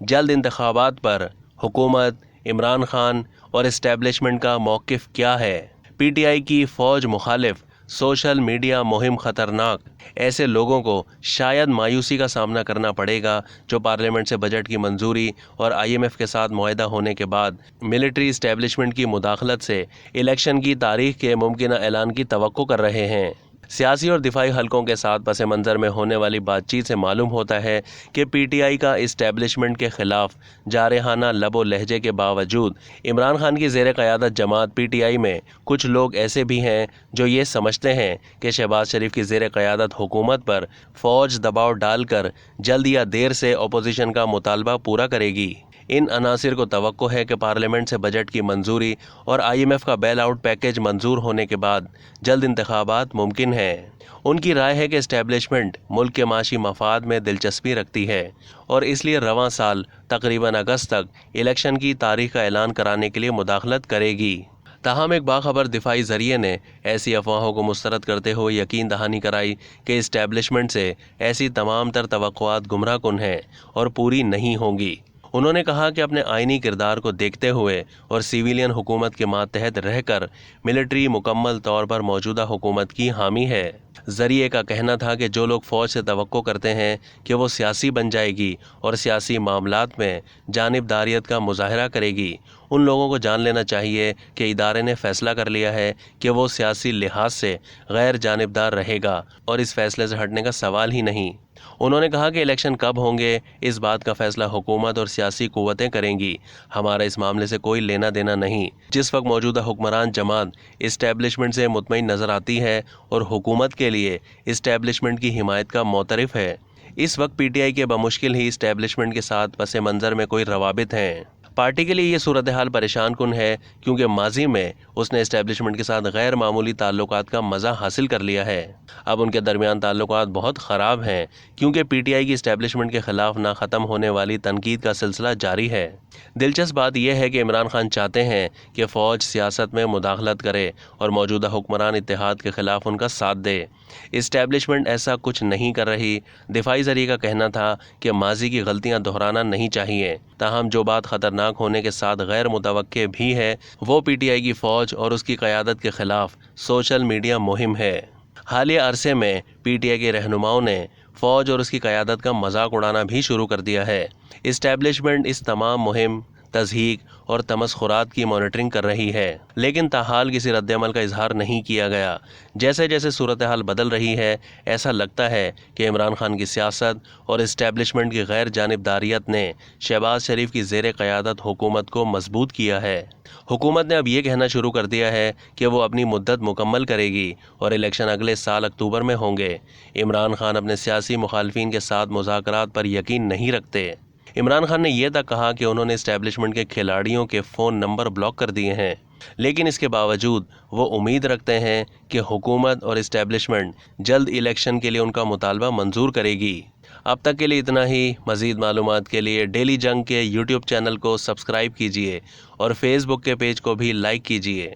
जल्द इंतखाबात पर हुकूमत, इमरान खान और इस्टेब्लिशमेंट का मौक़िफ़ क्या है? पीटीआई की फ़ौज मुखालिफ सोशल मीडिया मुहिम खतरनाक। ऐसे लोगों को शायद मायूसी का सामना करना पड़ेगा जो पार्लियामेंट से बजट की मंजूरी और आईएमएफ के साथ मुआहदा होने के बाद मिलिट्री इस्टेब्लिशमेंट की मुदाखलत से इलेक्शन की तारीख के मुमकिन ऐलान की तवक्को कर रहे हैं। सियासी और दिफाई हलकों के साथ पस मंज़र में होने वाली बातचीत से मालूम होता है कि पीटीआई का इस्टेब्लिशमेंट के ख़िलाफ़ जारहाना लबो लहजे के बावजूद इमरान खान की ज़ेर क़यादत जमात पीटीआई में कुछ लोग ऐसे भी हैं जो ये समझते हैं कि शहबाज शरीफ की ज़ेर क़यादत हुकूमत पर फ़ौज दबाव डालकर जल्द या देर से अपोजिशन का मुतालबा पूरा करेगी। इन अनासिर को तवक्को है कि पार्लियामेंट से बजट की मंजूरी और आईएमएफ का बेल आउट पैकेज मंजूर होने के बाद जल्द इंतखाबात मुमकिन हैं। उनकी राय है कि इस्टेब्लिशमेंट मुल्क के माशी मफाद में दिलचस्पी रखती है और इसलिए रवां साल तकरीबन अगस्त तक इलेक्शन की तारीख का ऐलान कराने के लिए मुदाखलत करेगी। ताहम एक बाखबर दिफाई ज़रिए ने ऐसी अफवाहों को मुस्तरद करते हुए यकीन दहानी कराई कि इस्टेब्लिशमेंट से ऐसी तमाम तर तवक्कुआत गुमराह कुन हैं और पूरी नहीं होंगी। उन्होंने कहा कि अपने आइनी किरदार को देखते हुए और सिविलियन हुकूमत के मातहत रहकर मिलिट्री मुकम्मल तौर पर मौजूदा हुकूमत की हामी है। ज़रिए का कहना था कि जो लोग फ़ौज से तवक्को करते हैं कि वो सियासी बन जाएगी और सियासी मामलात में जानिबदारियत का मुजाहरा करेगी, उन लोगों को जान लेना चाहिए कि इदारे ने फ़ैसला कर लिया है कि वो सियासी लिहाज से गैर जानिबदार रहेगा और इस फ़ैसले से हटने का सवाल ही नहीं। उन्होंने कहा कि इलेक्शन कब होंगे इस बात का फैसला हुकूमत और सियासी कुव्वतें करेंगी। हमारा इस मामले से कोई लेना देना नहीं। जिस वक्त मौजूदा हुक्मरान जमात इस्टेब्लिशमेंट से मुतमईन नज़र आती है और हुकूमत के लिए इस्टेब्लिशमेंट की हिमायत का मोतरफ है, इस वक्त पीटीआई के बमुश्किल ही इस्टेब्लिशमेंट के साथ पस मंज़र में कोई रवाबित हैं। पार्टी के लिए ये सूरत हाल परेशान कुन है क्योंकि माजी में उसने इस्टेब्लिशमेंट के साथ गैर मामूली ताल्लुकात का मज़ा हासिल कर लिया है। अब उनके दरमियान ताल्लुकात बहुत ख़राब हैं क्योंकि पीटीआई की इस्टेब्लिशमेंट के ख़िलाफ़ ना ख़त्म होने वाली तनकीद का सिलसिला जारी है। दिलचस्प बात यह है कि इमरान खान चाहते हैं कि फ़ौज सियासत में मुदाखलत करे और मौजूदा हुक्मरान इत्तेहाद के ख़िलाफ़ उनका साथ दे। इस्टेब्लिशमेंट ऐसा कुछ नहीं कर रही। दिफाई ज़रिए का कहना था कि माजी की गलतियां दोहराना नहीं चाहिए। ताहम जो बात ख़तरनाक होने के साथ गैर मुतवक्के भी है वो पीटीआई की फ़ौज और उसकी क़यादत के ख़िलाफ़ सोशल मीडिया मुहिम है। हालिया अरसे में पीटीआई के रहनुमाओं ने फ़ौज और उसकी क़यादत का मजाक उड़ाना भी शुरू कर दिया है। इस्टेब्लिशमेंट इस तमाम मुहिम, तज़हीक और तमस्खुरात की मॉनिटरिंग कर रही है, लेकिन ताहाल किसी रद्दअमल का इजहार नहीं किया गया। जैसे जैसे सूरत हाल बदल रही है, ऐसा लगता है कि इमरान खान की सियासत और इस्टेब्लिशमेंट की गैर जानिबदारियत ने शहबाज शरीफ की ज़ेर क़यादत हुकूमत को मजबूत किया है। हुकूमत ने अब ये कहना शुरू कर दिया है कि वो अपनी मुद्दत मुकम्मल करेगी और इलेक्शन अगले साल अक्टूबर में होंगे। इमरान खान अपने सियासी मुखालफिन के साथ मुज़ाकरात पर यकीन नहीं रखते। इमरान खान ने यह तक कहा कि उन्होंने इस्टेब्लिशमेंट के खिलाड़ियों के फ़ोन नंबर ब्लॉक कर दिए हैं, लेकिन इसके बावजूद वो उम्मीद रखते हैं कि हुकूमत और इस्टेब्लिशमेंट जल्द इलेक्शन के लिए उनका मुतालबा मंजूर करेगी। अब तक के लिए इतना ही। मज़ीद मालूमात के लिए डेली जंग के यूट्यूब चैनल को सब्सक्राइब कीजिए और फेसबुक के पेज को भी लाइक कीजिए।